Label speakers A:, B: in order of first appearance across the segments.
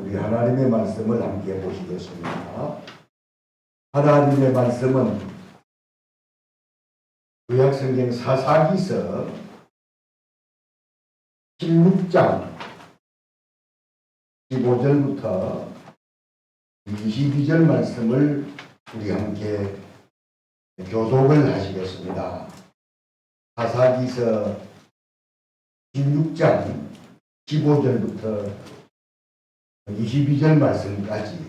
A: 우리 하나님의 말씀을 함께 보시겠습니다. 하나님의 말씀은 구약성경 사사기서 16장 15절부터 22절 말씀을 우리 함께 교독을 하시겠습니다. 사사기서 16장 15절부터 22절 말씀까지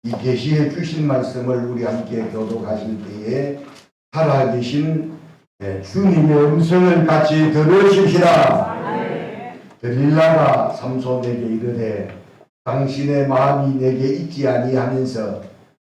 A: 이 계시해 주신 말씀을 우리 함께 교독하실 때에 살아계신 주님의 음성을 같이 들으십시다. 들릴라가 삼손에게 이르되 당신의 마음이 내게 있지 아니하면서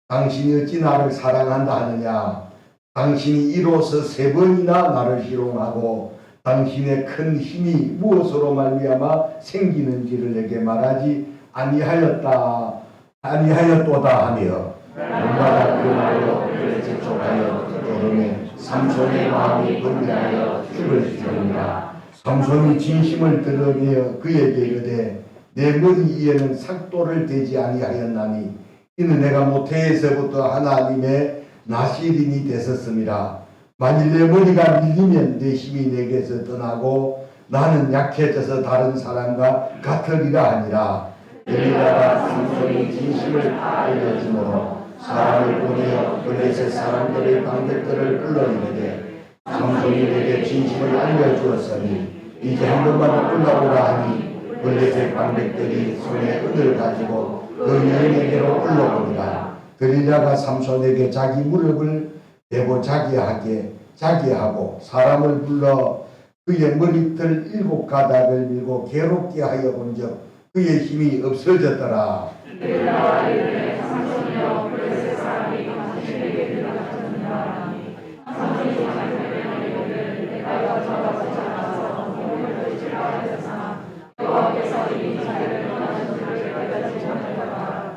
A: 당신이 어찌 나를 사랑한다 하느냐. 당신이 이로써 3번이나 나를 희롱하고 당신의 큰 힘이 무엇으로 말미암아 생기는지를 내게 말하지 아니하였도다 하며 얼마나 그 말로 그를 재촉하여 조름에 삼손의 마음이 분개하여 죽을 지경이라. 삼손이 진심을 드러내어 그에게 이르되 내 머리 위에는 삭도를 대지 아니하였나니 이는 내가 모태에서부터 하나님의 나시린이 됐었습니다. 만일 내 머리가 밀리면 내 힘이 내게서 떠나고 나는 약해져서 다른 사람과 같으리라 하니라. 엘리야가 삼손이 진심을 다 알려주므로 사람을 보내어 블레셋 사람들의 방백들을 불러내되 삼손이 내게 진심을 알려주었으니 이제 한 번만 불러보라 하니 블레셋 방백들이 손에 은을 가지고 그 여인에게로 불러보니라. 엘리야가 삼손에게 자기 무릎을 대고 자기하고 사람을 불러 그의 머리털 7가닥을 밀고 괴롭게 하여 본즉 그의 힘이 없어졌더라.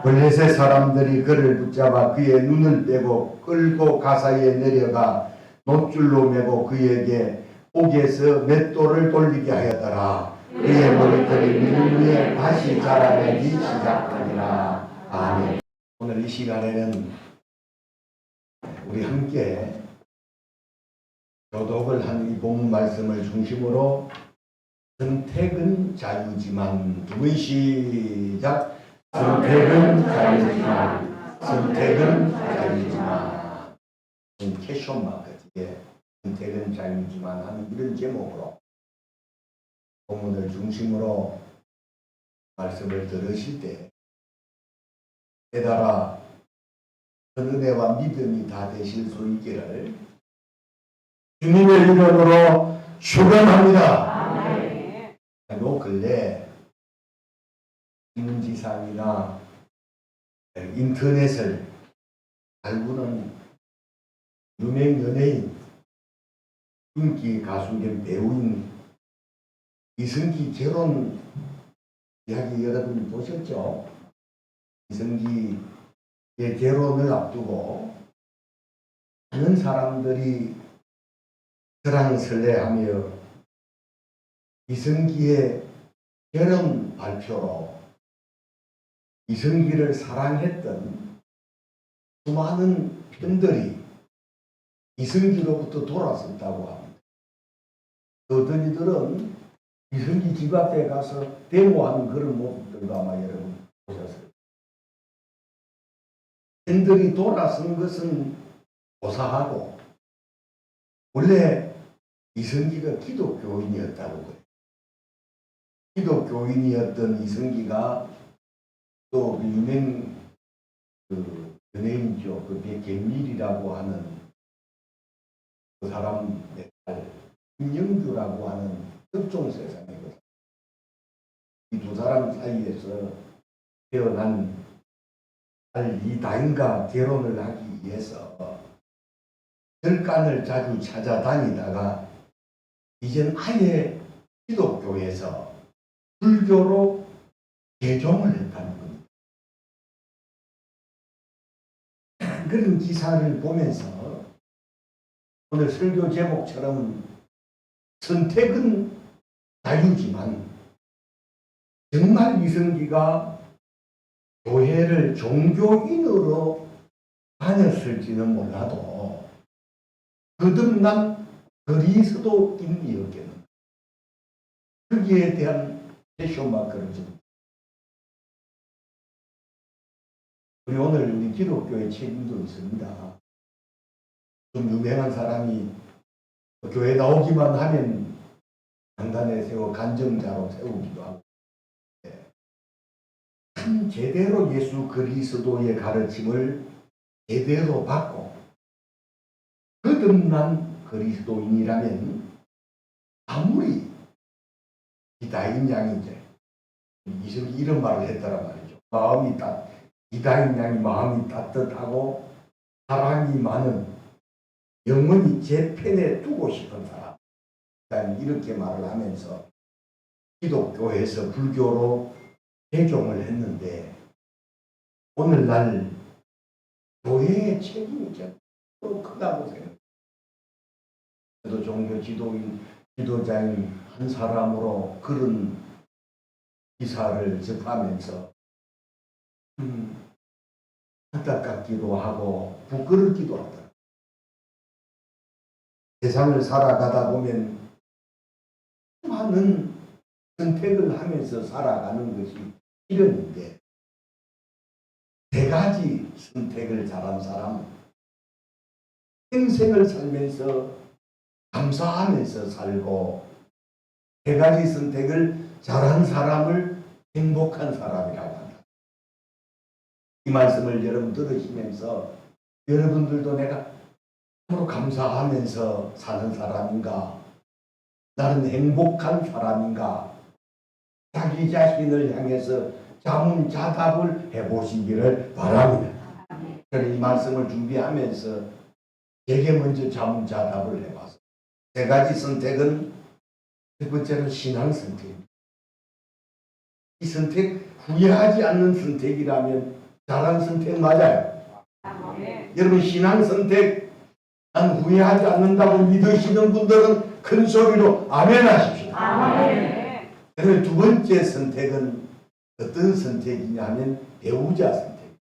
A: 블레셋 사람들이 그를 붙잡아 그의 눈을 빼고 끌고 가사에 내려가 놋줄로 매고 그에게 옥에서 맷돌을 돌리게 하였더라. 그의 머리털이 밀 위에 다시 자라내기 시작하니라. 아멘. 오늘 이 시간에는 우리 함께 교독을 한 이 본문 말씀을 중심으로 선택은 자유지만 두 번 시작. 선택은 자유지만, 선택은 자유지만. 캐션 마크 뒤에 선택은 자유지만 하는 이런 제목으로 본문을 중심으로 말씀을 들으실 때 깨달아 은혜와 믿음이 다 되실 수 있기를 주님의 이름으로 축원합니다. 요 근래 신문지상이나 인터넷을 달구는 유명 연예인, 인기 가수兼 배우인 이승기 결혼 이야기 여러분 보셨죠? 이승기의 결혼을 앞두고 많은 사람들이 설왕설래하며 이승기의 결혼 발표로 이승기를 사랑했던 수많은 팬들이 이승기로부터 돌아섰다고 합니다. 어떤 이들은 이승기 집 앞에 가서 데모하는 그런 모습들도 아마 여러분 보셨어요. 팬들이 돌아선 것은 고사하고 원래 이승기가 기독교인이었다고 그래요. 기독교인이었던 이승기가 또 유명 연예인이죠. 그 백계밀이라고 하는 그 사람 딸 김영규라고 하는 특종 세상이거든요. 이 두 사람 사이에서 태어난 딸 이다인과 결혼을 하기 위해서 절간을 자주 찾아다니다가 이젠 아예 기독교에서 불교로 개종을 했다는 겁니다. 그런 기사를 보면서 오늘 설교 제목처럼 선택은 자유지만 정말 이승기가 교회를 종교인으로 다녔을지는 몰라도 거듭난 그리스도인이었겠는가. 거기에 대한 퀘스천 마크를 줍니다. 우리 오늘 우리 기독교의 책임도 있습니다. 좀 유명한 사람이 교회 나오기만 하면 강단에 세워 간증자로 세우기도 하고, 참 제대로 예수 그리스도의 가르침을 제대로 받고 거듭난 그리스도인이라면 아무리 기다인 양이제 이런 말을 했더란 말이죠. 기다인 양이 마음이 따뜻하고 사랑이 많은, 영원히 제 편에 두고 싶은 사람, 이렇게 말을 하면서 기독교에서 불교로 개종을 했는데, 오늘날 교회의 책임이 또 크다고 생각해요. 저도 종교 지도자인 한 사람으로 그런 기사를 접하면서 안타깝기도 하고 부끄럽기도 하더라고요. 세상을 살아가다 보면 많은 선택을 하면서 살아가는 것이 이런인데, 세 가지 선택을 잘한 사람, 평생을 살면서 감사하면서 살고, 세 가지 선택을 잘한 사람을 행복한 사람이라고 한다. 이 말씀을 여러분 들으시면서 여러분들도 내가 서로 감사하면서 사는 사람인가, 나는 행복한 사람인가, 자기 자신을 향해서 자문자답을 해보시기를 바랍니다. 저는 이 말씀을 준비하면서 제게 먼저 자문자답을 해봤어요. 세 가지 선택은, 첫 번째는 신앙 선택입니다. 이 선택 후회하지 않는 선택이라면 잘한 선택 맞아요. 여러분, 신앙 선택 난 후회하지 않는다고 믿으시는 분들은 큰 소리로 아멘 하십시오. 그러면 두 번째 선택은 어떤 선택이냐면 배우자 선택.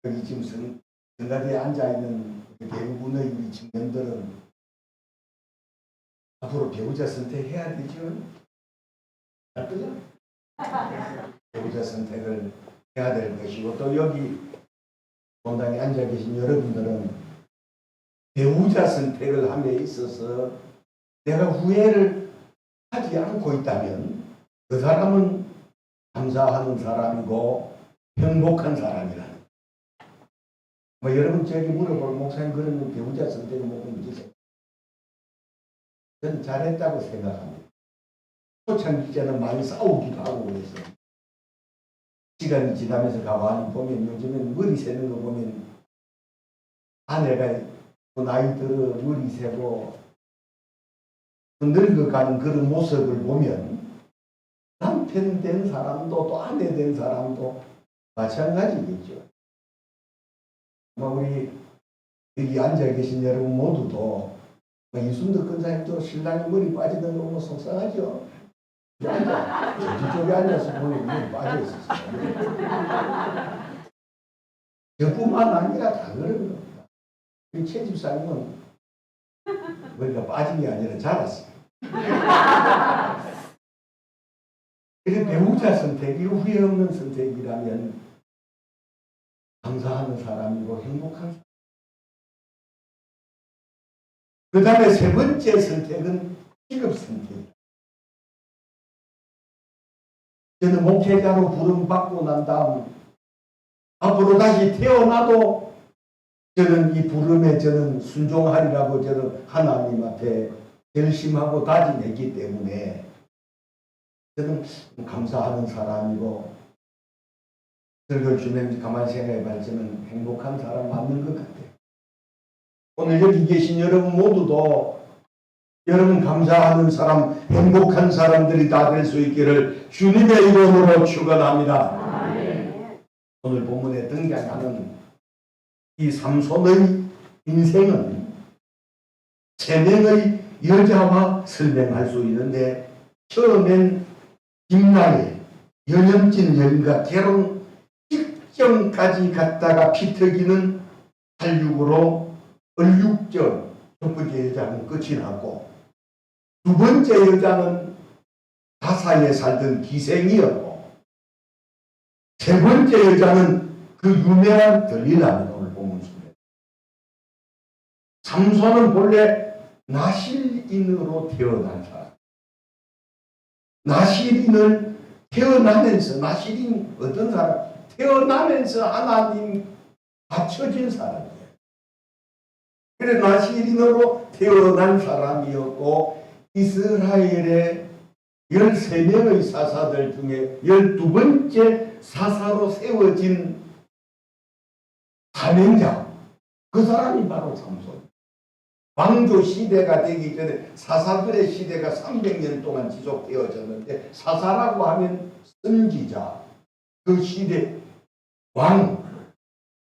A: 여기 지금 성가대에 앉아있는 대부분의 우리 청년들은 앞으로 배우자 선택해야 되죠. 맞죠? 배우자 선택을 해야 될 것이고, 또 여기 본당에 앉아 계신 여러분들은 배우자 선택을 함에 있어서 내가 후회를 하지 않고 있다면 그 사람은 감사하는 사람이고 행복한 사람이라는. 여러분 저에게 물어볼 목사님, 그러면 배우자 선택을 못 믿으세요? 저는 잘했다고 생각합니다. 초창기자는 많이 싸우기도 하고 그래서 시간이 지나면서 가만히 보면 요즘엔 머리 세는 거 보면 아내가 나이 들어 머리 세고 늙어가는 그런 모습을 보면 남편 된 사람도 또 아내 된 사람도 마찬가지겠죠. 우리 여기 앉아 계신 여러분 모두도 이순덕 권사님도 신랑이 머리 빠지는 거 보면 속상하죠. 저쪽에 앉아서 보면 머리 빠져 있었어요. 저뿐만 아니라 다 그런 겁니다. 우리 최 집사님은 머리가 빠진 게 아니라 자랐어요. 그래서 배우자 선택이 후회 없는 선택이라면 감사하는 사람이고 행복한 사람. 그 다음에 세 번째 선택은 직업 선택이다. 저는 목회자로 부름받고 난 다음 앞으로 다시 태어나도 저는 이 부름에 저는 순종하리라고 저는 하나님 앞에 결심하고 다짐했기 때문에 저는 감사하는 사람이고, 설교를 주면 가만히 생각해 봤지만 행복한 사람 맞는 것 같아요. 오늘 여기 계신 여러분 모두도 여러분 감사하는 사람, 행복한 사람들이 다 될 수 있기를 주님의 이름으로 축원합니다. 오늘 본문에 등장하는 이 삼손의 인생은 세 명의 여자와 설명할 수 있는데, 처음엔 김나의 연염진 여인과 결혼 직전까지 갔다가 피터기는 살육으로 얼육전 첫 번째 여자는 끝이 났고 두 번째 여자는 가사에 살던 기생이었고 세 번째 여자는 그 유명한 들릴라입니다. 오늘 본문 속에 삼손은 본래 나실인으로 태어난 사람. 나실인을 태어나면서 나실인 어떤 사람? 태어나면서 하나님 받쳐진 사람이에요. 그래 나실인으로 태어난 사람이었고 이스라엘의 13명의 사사들 중에 12번째 사사로 세워진 사명자 그 사람이 바로 삼손. 왕조 시대가 되기 전에 사사들의 시대가 300년 동안 지속되어졌는데 사사라고 하면 선지자 그 시대 왕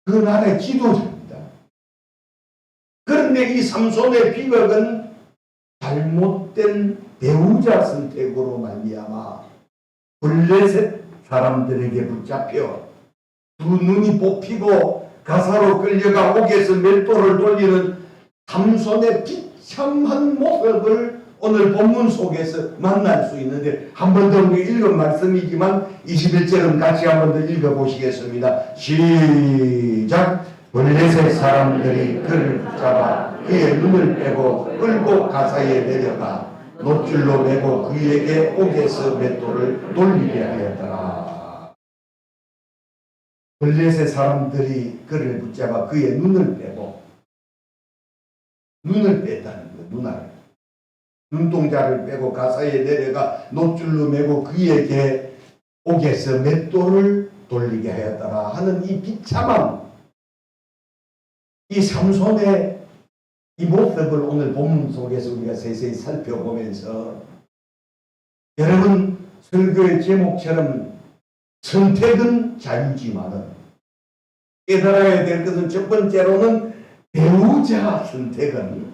A: 그 나라의 지도자입니다. 그런데 이 삼손의 비극은 잘못된 배우자 선택으로 말미암아 블레셋 사람들에게 붙잡혀 두 눈이 뽑히고 가사로 끌려가 옥에서 맷돌을 돌리는 삼손의 비참한 모습을 오늘 본문 속에서 만날 수 있는데 한 번 더 우리 읽은 말씀이지만 21절은 같이 한 번 더 읽어보시겠습니다. 시작. 블레셋 사람들이 그를 붙잡아 그의 눈을 빼고 끌고 가사에 내려가 놋줄로 매고 그에게 옥에서 맷돌을 돌리게 하였더라. 블레셋 사람들이 그를 붙잡아 그의 눈을 빼고 눈을 뺐다는 거예요. 눈알 눈동자를 빼고 가사에 내려가 놋줄로 매고 그에게 옥에서 맷돌을 돌리게 하였더라 하는 이 비참한 이 삼손의 이 모습을 오늘 본문 속에서 우리가 세세히 살펴보면서 여러분 설교의 제목처럼 선택은 자유지만은 깨달아야 될 것은 첫 번째로는 배우자 선택은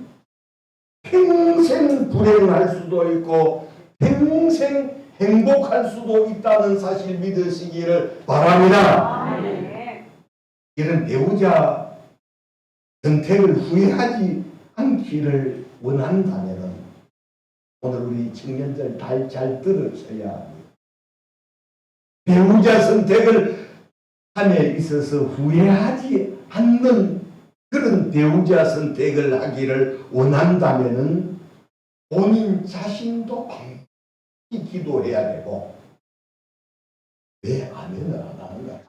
A: 평생 불행할 수도 있고 평생 행복할 수도 있다는 사실 믿으시기를 바랍니다. 이런 배우자 선택을 후회하지 않기를 원한다면 오늘 우리 청년들 잘 들으셔야 합니다. 배우자 선택을 함에 있어서 후회하지 않는 그런 배우자 선택을 하기를 원한다면 본인 자신도 반드시 기도해야 되고 왜 아멘을 안 하는가?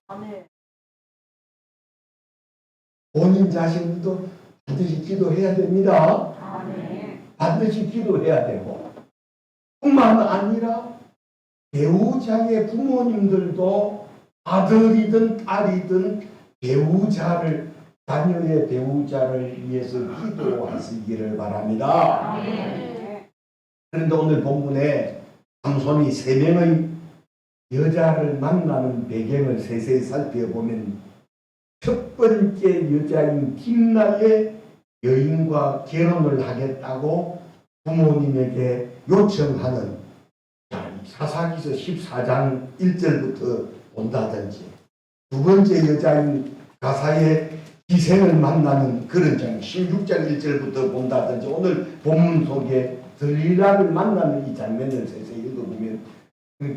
A: 본인 자신도 반드시 기도해야 됩니다. 반드시 기도해야 되고 뿐만 아니라 배우자의 부모님들도 아들이든 딸이든 배우자를 자녀의 배우자를 위해서 기도하시기를 바랍니다. 그런데 오늘 본문에 삼손이 3명의 여자를 만나는 배경을 세세히 살펴보면 첫 번째 여자인 딥나의 여인과 결혼을 하겠다고 부모님에게 요청하는 사사기서 14장 1절부터 본다든지 두 번째 여자인 가사의 기생을 만나는 그런 장 16장 1절부터 본다든지 오늘 본문 속에 들릴라를 만나는 이 장면을 세세히 읽어보면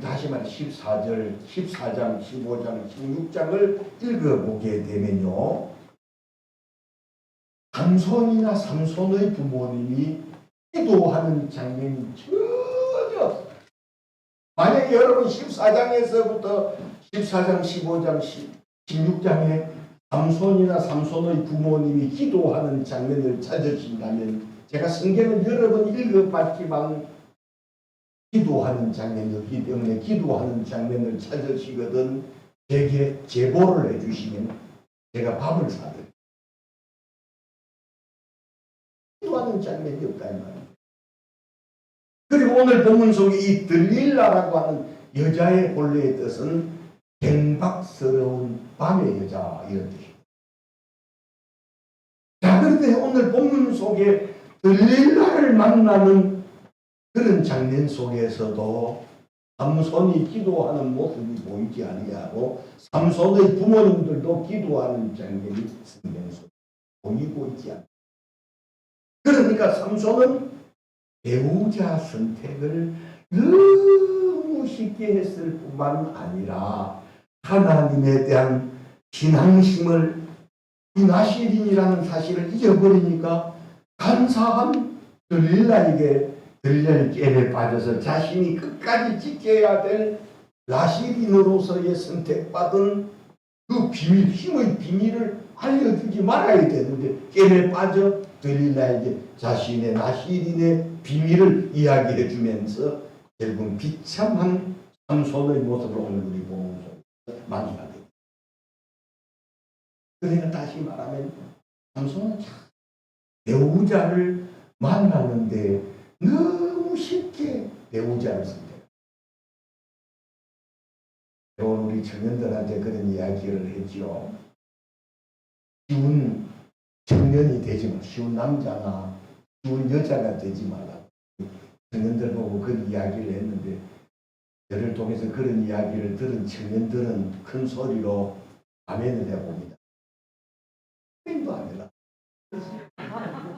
A: 다시 말해 14장, 15장, 16장을 읽어보게 되면요 삼손이나 삼손의 부모님이 기도하는 장면이 전혀 없어요. 만약에 여러분 14장에서부터 14장, 15장, 16장에 삼손이나 삼손의 부모님이 기도하는 장면을 찾으신다면 제가 성경을 여러 번 읽어봤지만 기도하는 장면이기 때문에 기도하는 장면을 찾으시거든 제게 제보를 해주시면 제가 밥을 사드립니다. 기도하는 장면이 없다 이 말이에요. 그리고 오늘 본문 속에 이 들릴라라고 하는 여자의 본래의 뜻은 경박스러운 밤의 여자 이런 뜻입니다. 자, 그런데 오늘 본문 속에 들릴라를 만나는 그런 장면 속에서도 삼손이 기도하는 모습이 보이지 아니하고 삼손의 부모님들도 기도하는 장면이 성경 속에 보이고 있지 않습니다. 그러니까 삼손은 배우자 선택을 너무 쉽게 했을 뿐만 아니라 하나님에 대한 신앙심을 이 나실인이라는 사실을 잊어버리니까 간사한 들릴라에게 들릴 깨에 빠져서 자신이 끝까지 지켜야 될 나실인으로서의 선택받은 그 비밀, 힘의 비밀을 알려주지 말아야 되는데 깨에 빠져 들릴라에게 자신의 나실인의 비밀을 이야기해 주면서 결국 비참한 삼손의 모습을 오늘 우리 보면서 만나게 됩니다. 그러니까 다시 말하면 삼손은 배우자를 만나는데 너무 쉽게 배우자를 선택해요. 오늘 우리 청년들한테 그런 이야기를 했죠. 쉬운 청년이 되지 마. 쉬운 남자나 쉬운 여자가 되지 말라. 청년들 보고 그런 이야기를 했는데 저를 통해서 그런 이야기를 들은 청년들은 큰 소리로 아멘을 해봅니다. 아멘도 안 해라.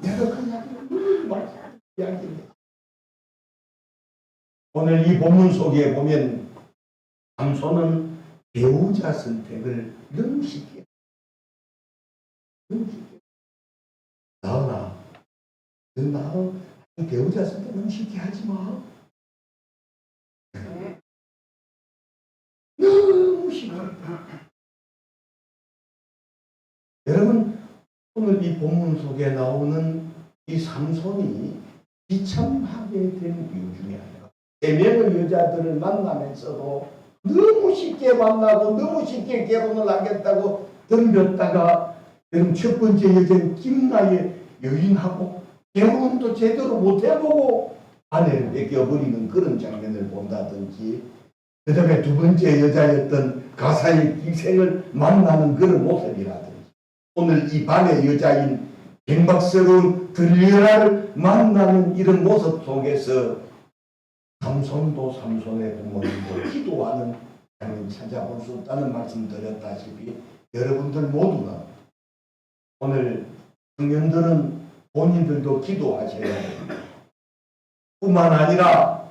A: 내가 그 이야기입니다. 오늘 이 본문 속에 보면 삼손은 배우자 선택을 너무 쉽게 나은아, 너 배우자 선택 너무 쉽게 하지 마. 너무 쉽게. 여러분, 오늘 이 본문 속에 나오는 이 삼손이 비참하게 된 이유 중에 하나가 3명의 여자들을 만나면서도 너무 쉽게 만나고 너무 쉽게 결혼을 하겠다고 덤볐다가 첫 번째 여자는 김나의 여인하고 결혼도 제대로 못해보고 아내를 뺏겨버리는 그런 장면을 본다든지, 그 다음에 두 번째 여자였던 가사의 기생을 만나는 그런 모습이라든지, 오늘 이 밤의 여자인 경박스러운 들리라를 만나는 이런 모습 속에서 삼손도 삼손의 부모님도 기도하는 장면 찾아볼 수 없다는 말씀 드렸다시피 여러분들 모두가 오늘 청년들은 본인들도 기도하셔야 됩니다. 뿐만 아니라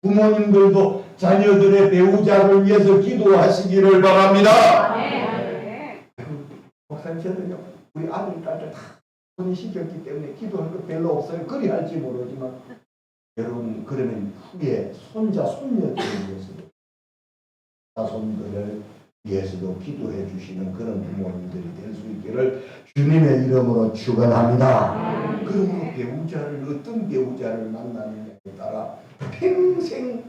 A: 부모님들도 자녀들의 배우자를 위해서 기도하시기를 바랍니다. 목사님, 저는요 우리 아들, 딸들 다 손이 시켰기 때문에 기도할 거 별로 없어요. 그리 할지 모르지만 여러분, 그러면 후에 손자, 손녀들을 위해서도 자손들을 위해서도 기도해 주시는 그런 부모님들이 될 수 있기를 주님의 이름으로 축원합니다. 그러므로 배우자를 어떤 배우자를 만나느냐에 따라 평생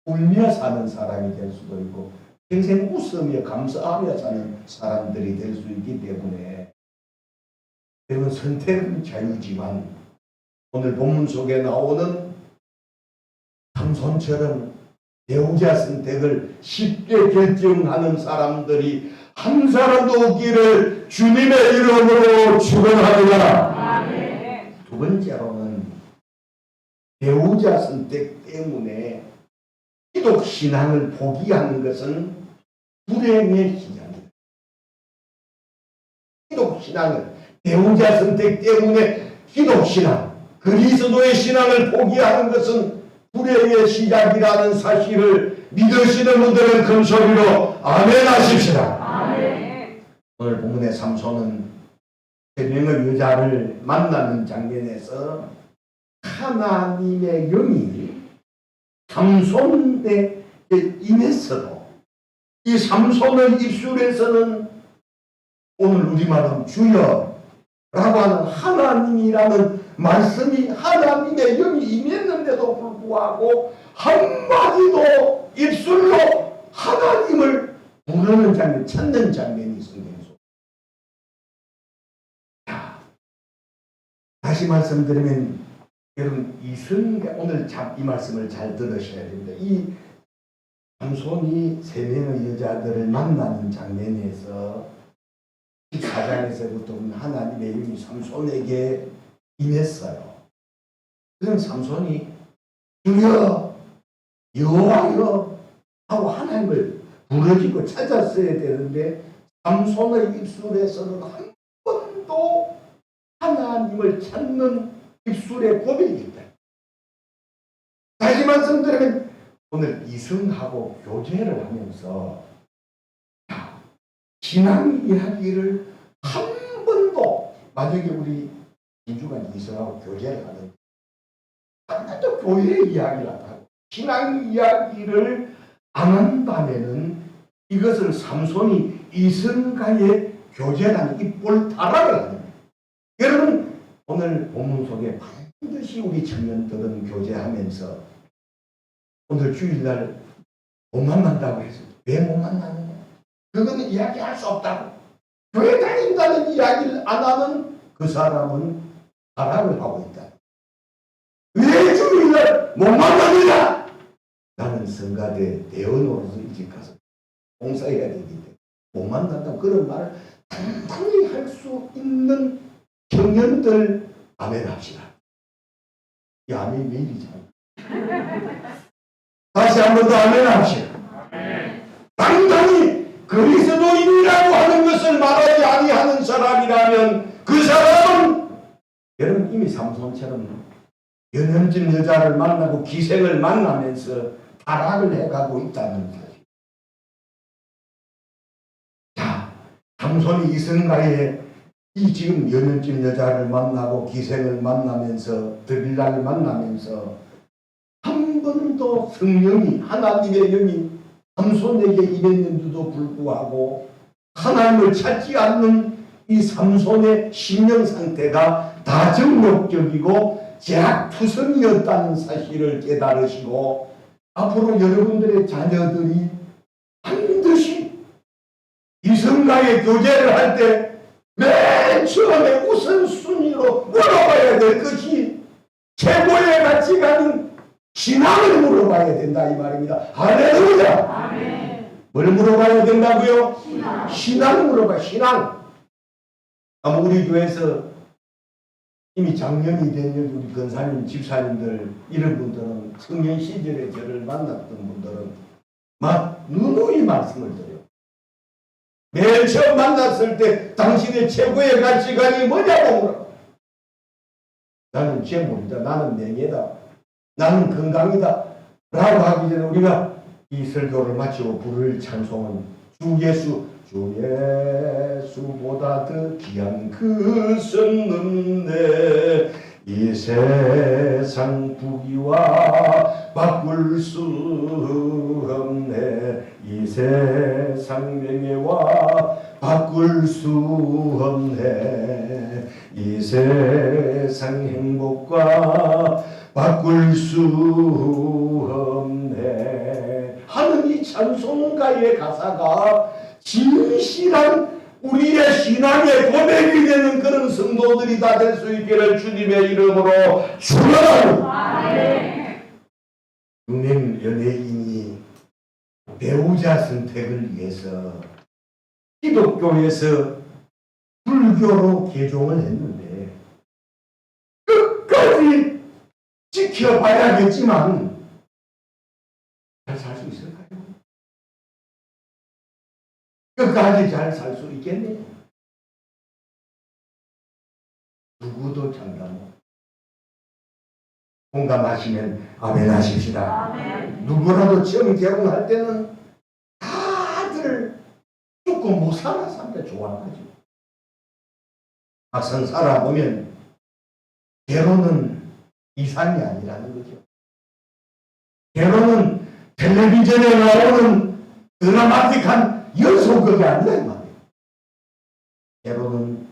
A: 울며 사는 사람이 될 수도 있고 평생 웃으며 감사하며 사는 사람들이 될 수 있기 때문에 여러분, 선택은 자유지만 오늘 본문 속에 나오는 삼손처럼 배우자 선택을 쉽게 결정하는 사람들이 한 사람도 없기를 주님의 이름으로 축원합니다. 두 번째로는 배우자 선택 때문에 기독 신앙을 포기하는 것은 불행의 시작입니다. 기독 신앙을 배우자 선택 때문에 기독 신앙, 그리스도의 신앙을 포기하는 것은 불행의 시작이라는 사실을 믿으시는 분들은 큰 소리로 아멘 하십시다. 아멘. 오늘 본문의 삼손은 3명의 여자를 만나는 장면에서 하나님의 영이 삼손에 임했어도 이 삼손의 입술에서는 오늘 우리말은 주여 라고 하는 하나님이라는 말씀이 하나님의 영이 임했는데도 불구하고 한마디도 입술로 하나님을 부르는 장면, 찾는 장면이 성경 속에. 다시 말씀드리면 여러분, 이 성경 오늘 이 말씀을 잘 들으셔야 됩니다. 이 삼손이 3명의 여자들을 만나는 장면에서 14장에서부터 하나님의 영이 삼손에게 임했어요. 그럼 삼손이 주여 여호와여 하고 하나님을 부르짖고 찾았어야 되는데 삼손의 입술에서는 한 번도 하나님을 찾는 입술의 고백이 있다. 다시 말씀드리면 오늘 이승하고 교제를 하면서 신앙 이야기를 한 번도, 만약에 우리 민주가 이승하고 교제를 하는데 한 번도 교회 이야기를 안 하고 신앙 이야기를 안 한다면은 이것을 삼손이 이승과의 교제라는 이 볼타락을 하는 거예요. 여러분 오늘 본문 속에 반드시 우리 청년들은 교제하면서 오늘 주일날 못 만난다고 해서 왜 못 만나느냐? 그거는 이야기할 수 없다고. 교회 다닌다는 이야기를 안 하는 그 사람은 타락을 하고 있다. 왜 주일날 못 만납니다? 나는 성가대 대원으로서 이집 가서 봉사해야 되기 때문에 못 만난다고 그런 말을 단단히 할 수 있는 청년들 아멘 합시다. 이 아멘 왜 이리잖아. 다시 한 번 더 아멘 합시다. 당당히 그리스도인이라고 하는 것을 말하지 아니하는 사람이라면 그 사람은 여러분 이미 삼손처럼 연연진 여자를 만나고 기생을 만나면서 타락을 해가고 있다는 사실. 자, 삼손이 이승가의 이 지금 연연진 여자를 만나고 기생을 만나면서 드릴라를 만나면서 한 번도 성령이 하나님의 영이 삼손에게 임했는데도 불구하고 하나님을 찾지 않는 이 삼손의 심령 상태가 다정욕적이고 제약투성이었다는 사실을 깨달으시고 앞으로 여러분들의 자녀들이 반드시 이성과의 교제를 할 때 맨 처음에 우선순위로 물어봐야 될 것이 최고의 가치가는 신앙을 물어봐야 된다 이 말입니다. 할렐루야. 아멘. 뭘 물어봐야 된다고요? 신앙을 물어봐. 신앙. 아마 우리 교회에서 이미 장년이 된 우리 권사님, 집사님들 이런 분들은 청년 시절에 저를 만났던 분들은 막 누누이 말씀을 드려요. 매일 처음 만났을 때 당신의 최고의 가치관이 뭐냐고 물어. 나는 재물이다. 나는 명예다. 나는 건강이다. 라고 하기 전에 우리가 이 설교를 마치고 부를 찬송은 주 예수, 주 예수보다 더 귀한 것은 없네. 이 세상 부귀와 바꿀 수 없네. 이 세상 명예와 바꿀 수 없네. 이 세상 행복과 바꿀 수 없네 하는 이 찬송가의 가사가 진실한 우리의 신앙의 고백이 되는 그런 성도들이 다 될 수 있기를 주님의 이름으로 축원합니다. 유명 연예인이 배우자 선택을 위해서 기독교에서 불교로 개종을 했는데 끝까지 지켜봐야겠지만 잘 살 수 있을까요? 끝까지 잘 살 수 있겠네요. 누구도 장담. 공감하시면 아멘 하십시다. 아멘. 누구라도 처음 결혼할 때는 다들 조금 못 살아서 한테 좋아하죠. 막상 살아보면 결혼은 이상이 아니라는 거죠. 결혼은 텔레비전에 나오는 드라마틱한 연속극이 아니라 이 말이에요. 결혼은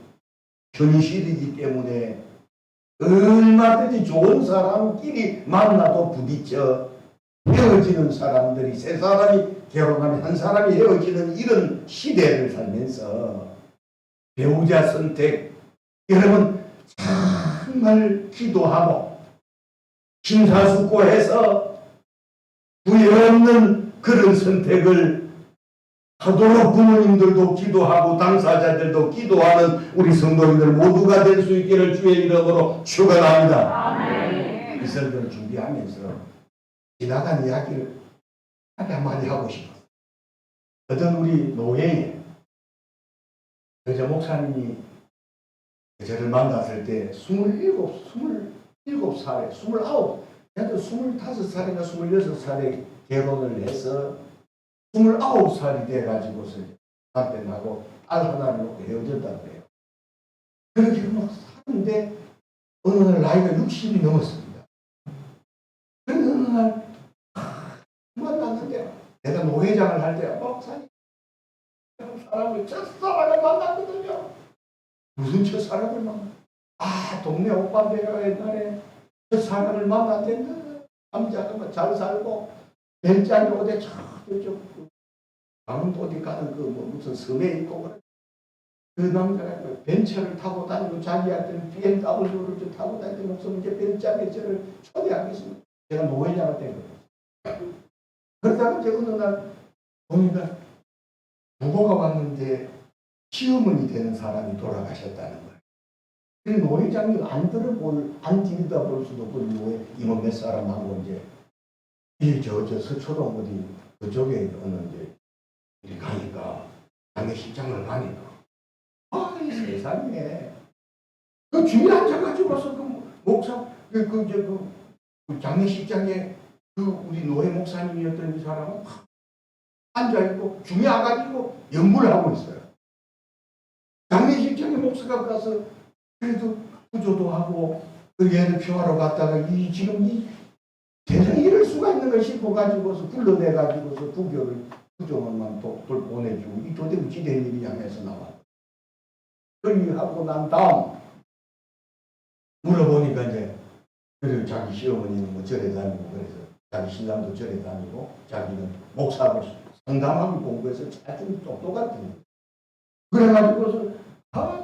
A: 현실이기 때문에 얼마든지 좋은 사람끼리 만나도 부딪혀 헤어지는 사람들이 세 사람이 결혼하면 한 사람이 헤어지는 이런 시대를 살면서 배우자 선택 여러분 정말 기도하고 심사숙고해서 후회 없는 그런 선택을 하도록 부모님들도 기도하고 당사자들도 기도하는 우리 성도님들 모두가 될 수 있기를 주의 이름으로 축원합니다. 이 설교를 준비하면서 지나간 이야기를 한마디 하고 싶었어요. 어떤 우리 노예에 여자 목사님이 저를 만났을 때 27살에 29, 걔도 25살인가 26살에 결혼을 해서 29살이 돼가지고서 남편하고 딸 하나를 놓고 헤어졌다고 그래요. 그렇게 막 사는데 어느 날 나이가 60이 넘었습니다. 그래서 어느 날 만났는데 내가 노회장을 할 때 목사님 사람을 첫사랑을 만났거든요. 무슨 첫사랑을 만나? 동네 오빠들가 옛날에 첫사랑을 만났는데 남자가 잘 살고 벤장에 어디 저쪽 강원도 어디 가는 무슨 섬에 있고 그 남자가 벤처를 타고 다니고 자기한테는 BMW를 타고 다니고 무슨 이제 벤장에 저를 초대하겠습니다. 제가 노회장을 된 거예요. 그러다가 이제 어느 날 보니까 부고가 왔는데 시어머니 되는 사람이 돌아가셨다는 거예요. 그 노회장이 안 들여다볼 수도 없고, 이모 몇 사람하고 이제, 저 서초동 어디, 그쪽에 어느 이제, 가니까, 장례식장을 가니까, 이 세상에, 그 주위에 앉아가지고서 목사, 장례식장에 우리 노회 목사님이었던 이 사람은 앉아있고, 중에 와가지고 연구를 하고 있어요. 장례식장에 목사가 가서 그래도 구조도 하고 얘를 표하러 갔다가 지금 세상에 이럴 수가 있는 걸 싶어가지고서 불러내가지고서 구조원만 보내주고 이 도대체 어찌 된 일이냐 해서 나와. 그리 하고 난 다음 물어보니까 이제 그리고 자기 시어머니는 뭐 절에 다니고 그래서 자기 신랑도 절에 다니고 자기는 목사를 상담하고 공부해서 아주 똑똑하더니 그래가지고서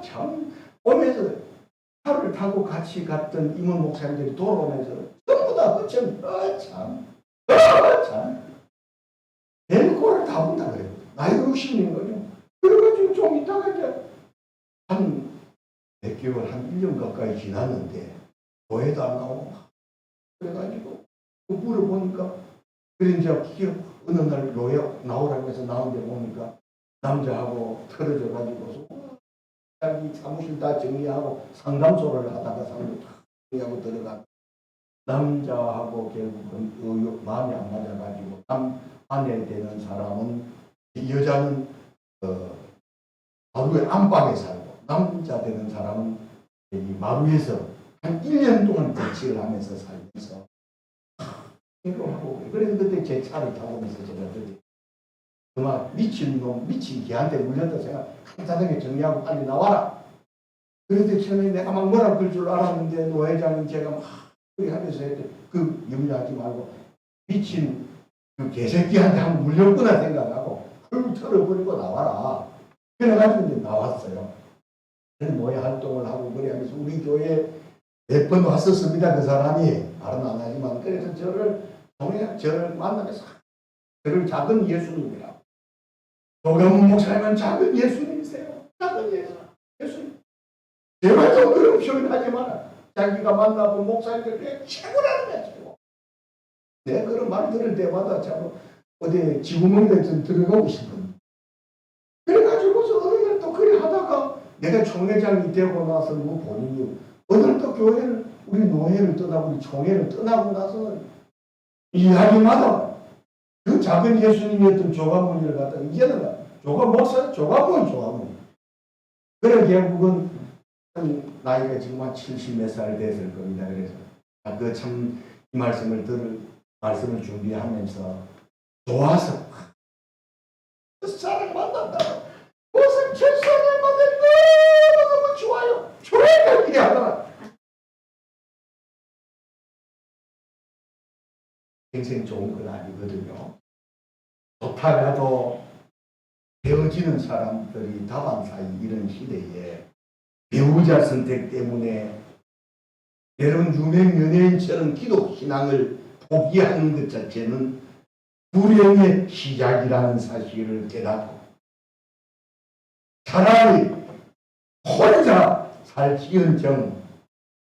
A: 참 오면서 차를 타고 같이 갔던 임원 목사님들이 돌아오면서 전부 다 참 뱀코를 다 본다 그래요. 나이가 60인 거죠. 그래가지고 좀 있다가 이제 한 몇 개월, 한 1년 가까이 지났는데 교회도 안 나오고 그래가지고 물어보니까 그래 이제 어느 날 교회 나오라고 해서 나오는데 보니까 남자하고 틀어져 가지고서 자기 사무실 다 정리하고 상담소를 하다가 정리하고 들어가 남자하고 결국은 마음이 안 맞아가지고 아내 되는 사람은 여자는 마루에 안방에 살고 남자 되는 사람은 여기 마루에서 한 1년 동안 대치를 하면서 살면서 이거 하고 그래서 그때 제 차를 타고 오면서 제가 그만 미친 개한테 물렸다 생각 자동에 정리하고 빨리 나와라. 그런데 처음에 내가 막 뭐라 그럴 줄 알았는데 노회장은 제가 막 그렇게 하면서 그 염려하지 말고 미친 그 개새끼한테 한번 물렸구나 생각하고 hul 털어버리고 나와라. 그래가지고 이제 나왔어요. 그래서 노예 활동을 하고 그래 하면서 우리 교회에 몇 번 왔었습니다. 그 사람이 말은 안 하지만 그래서 저를 만나면서 저를 작은 예수님이라고 조경문 목사님은 작은 예수님이세요. 작은 예수님. 제발 좀 그런 표현하지 마라. 자기가 만나본 목사님들 최고라는 거야 최고. 내가 그런 말 들을 때마다 참 어디 지구멍에 좀 들어가고 싶은. 그래가지고서 어느 날 또 그래 하다가 내가 총회장이 되고 나서 뭐 본인이 어느 날 또 교회를 우리 노회를 떠나고 우리 총회를 떠나고 나서는 이야기마다 그 작은 예수님이었던 조가문이를 갖다가 이제는 조가문. 그래 결국은 나이가 지금 한 70 몇 살 됐을 겁니다. 그래서 그 참 이 말씀을 준비하면서 좋아서 사랑 만난다. 무슨 첫사랑을 만났다. 너무 좋아요. 좋아요. 이래 하더라. 평생 좋은 건 아니거든요. 좋다가도 헤어지는 사람들이 다반사이 이런 시대에 배우자 선택 때문에 여러분 유명 연예인처럼 기독 신앙을 포기하는 것 자체는 불행의 시작이라는 사실을 깨닫고 차라리 혼자 살지언정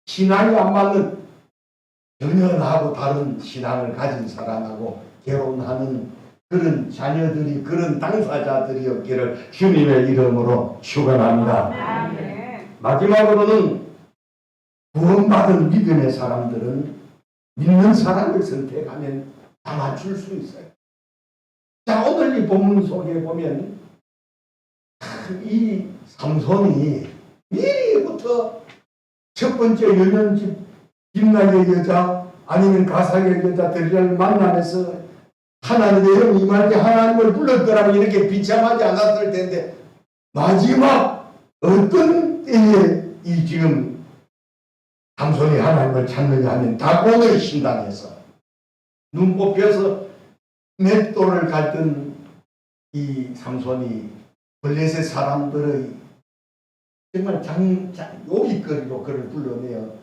A: 신앙이 안 맞는 전혀 나하고 다른 신앙을 가진 사람하고 결혼하는 그런 자녀들이, 그런 당사자들이었기를 주님의 이름으로 축원합니다. 마지막으로는 구원받은 믿음의 사람들은 믿는 사람을 선택하면 다 맞출 수 있어요. 자, 오늘 이 본문 속에 보면 이 삼손이 미리부터 첫 번째 유년집 딥나의 여자 아니면 가사의 여자들을 만나면서 하나님의 영이 임할 때 하나님을 불렀더라면 이렇게 비참하지 않았을 텐데 마지막 어떤 때에 이 지금 삼손이 하나님을 찾느냐 하면 다곤의 신당에서 눈 뽑혀서 맷돌을 갈던 이 삼손이 블레셋 사람들의 정말 요깃거리로 그를 불러내어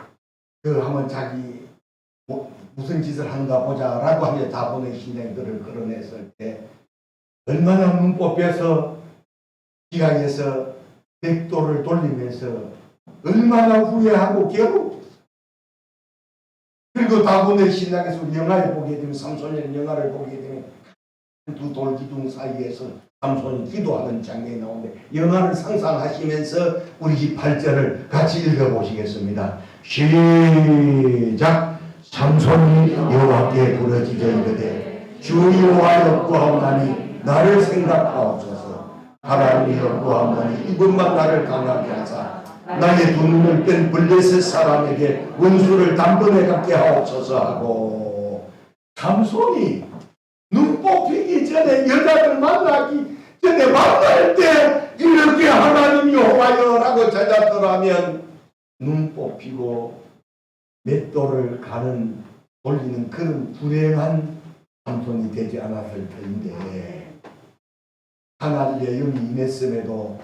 A: 한번 자기 무슨 짓을 하는가 보자라고 하며 다곤의 신당에 그를 끌어냈을 때 얼마나 눈 뽑혀서 기강에서 맷돌을 돌리면서 얼마나 후회하고 괴롭겠어. 그리고 다곤의 신당에서 우리 영화를 보게 되면 삼손이라는 영화를 보게 되면 두 돌기둥 사이에서 삼손이 기도하는 장면이 나오는데 영화를 상상하시면서 우리 8절을 같이 읽어보시겠습니다. 시작. 삼손이 여호와께 부르짖어 이르되 주 여호와여 구하오나니 나를 생각하옵소서. 하나님이여 구하오나니 이것만 나를 강하게 하사 나의 두 눈을 뺀 블레셋 사람에게 원수를 단번에 갖게 하옵소서 하고 삼손이 눈 뽑히기 전에 여자를 만나기 전에 만날 때 이렇게 하나님 여호와여라고 찾았더라면 눈 뽑히고 맷돌을 돌리는 그런 불행한 삼손이 되지 않았을 텐데 하나님의 영이 임했음에도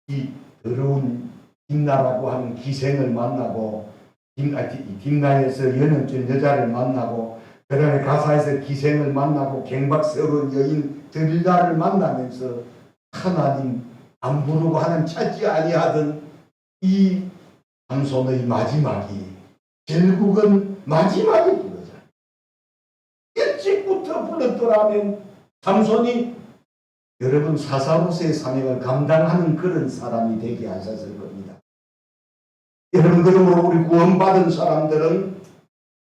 A: 이 더러운 딥나라고 하는 기생을 만나고 딥나에서 연영된 여자를 만나고 그 다음에 가사에서 기생을 만나고 갱박스러운 여인 들릴라를 만나면서 하나님 안 부르고 하나님 찾지 아니하던 이 삼손의 마지막이 결국은 마지막에 부르잖아요. 일찍부터 불렀더라면 삼손이 여러분 사사로서의 사명을 감당하는 그런 사람이 되게 하셨을 겁니다. 여러분 그러므로 우리 구원받은 사람들은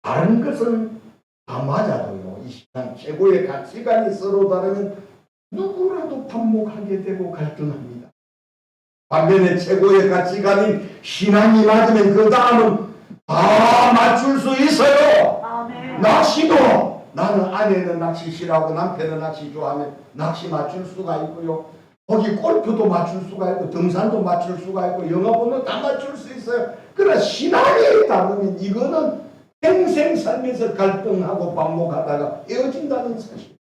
A: 다른 것은 다 맞아도요. 이 시간 최고의 가치관이 서로 다르면 누구라도 반목하게 되고 갈등합니다. 반면에 최고의 가치관인 신앙이 맞으면 그 다음은 다 맞출 수 있어요. 아멘. 낚시도 나는 아내는 낚시 싫어하고 남편은 낚시 좋아하면 낚시 맞출 수가 있고요. 거기 골프도 맞출 수가 있고 등산도 맞출 수가 있고 영화 보면 다 맞출 수 있어요. 그러나 신앙이 다르면 이거는 평생 살면서 갈등하고 반복하다가 헤어진다는 사실.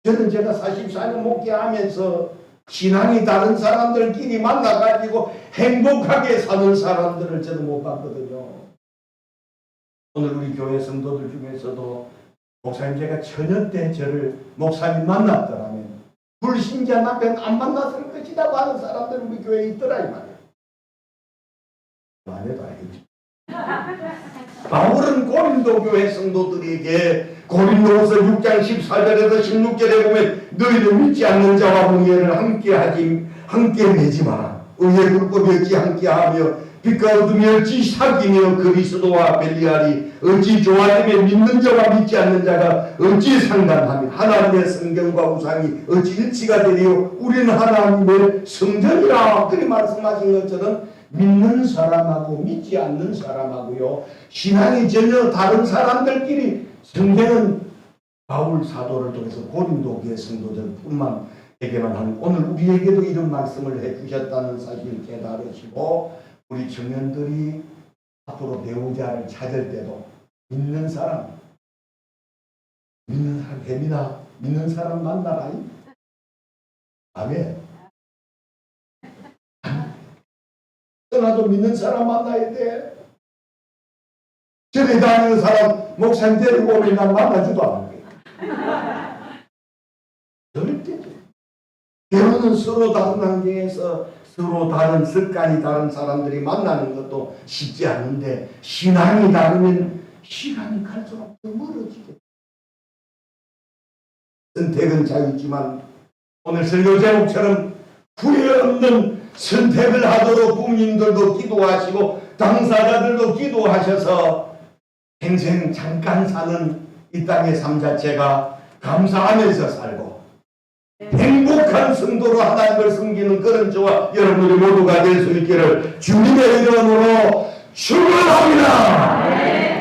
A: 저는 제가 44년 목회하면서 신앙이 다른 사람들끼리 만나가지고 행복하게 사는 사람들을 저는 못 봤거든요. 오늘 우리 교회 성도들 중에서도 목사님 제가 처녀 때 저를 목사님 만났더라면 불신자 남편 안 만났을 것이라고 하는 사람들 우리 교회에 있더라 이 말이에요. 안 해도 알겠죠. 바울은 고린도 교회 성도들에게 고린도후서 6장 14절에서 16절에 보면 너희를 믿지 않는 자와 문예를 함께 내지 마라. 의의 불법이 어찌 함께하며 빛과 어둠이 어찌 사귀며 그리스도와 벨리알이 어찌 조화되며 믿는 자와 믿지 않는 자가 어찌 상관하며 하나님의 성경과 우상이 어찌 일치가 되리요. 우리는 하나님의 성전이라. 그리 말씀하신 것처럼 믿는 사람하고 믿지 않는 사람하고요 신앙이 전혀 다른 사람들끼리 성경은 바울 사도를 통해서 고린도 교회 성도들뿐만 에게만 하는 오늘 우리에게도 이런 말씀을 해주셨다는 사실을 깨달으시고 우리 청년들이 앞으로 배우자를 찾을 때도 믿는 사람 됩니다. 믿는 사람 만나라. 아멘. 나도 믿는 사람 만나야 돼. 절에 다니는 사람 목사님 데리고 오면 난 만나지도 않을 거야. 절대. 결혼은 서로 다른 환경에서 서로 다른 습관이 다른 사람들이 만나는 것도 쉽지 않은데 신앙이 다르면 시간이 갈수록 더 멀어지게 선택은 자유지만 오늘 설교 제목처럼 후회 없는 선택을 하도록 부모님들도 기도하시고 당사자들도 기도하셔서 평생 잠깐 사는 이 땅의 삶 자체가 감사하면서 살고 행복한 성도로 하나님을 섬기는 그런 저와 여러분들이 모두가 될 수 있기를 주님의 이름으로 축원합니다.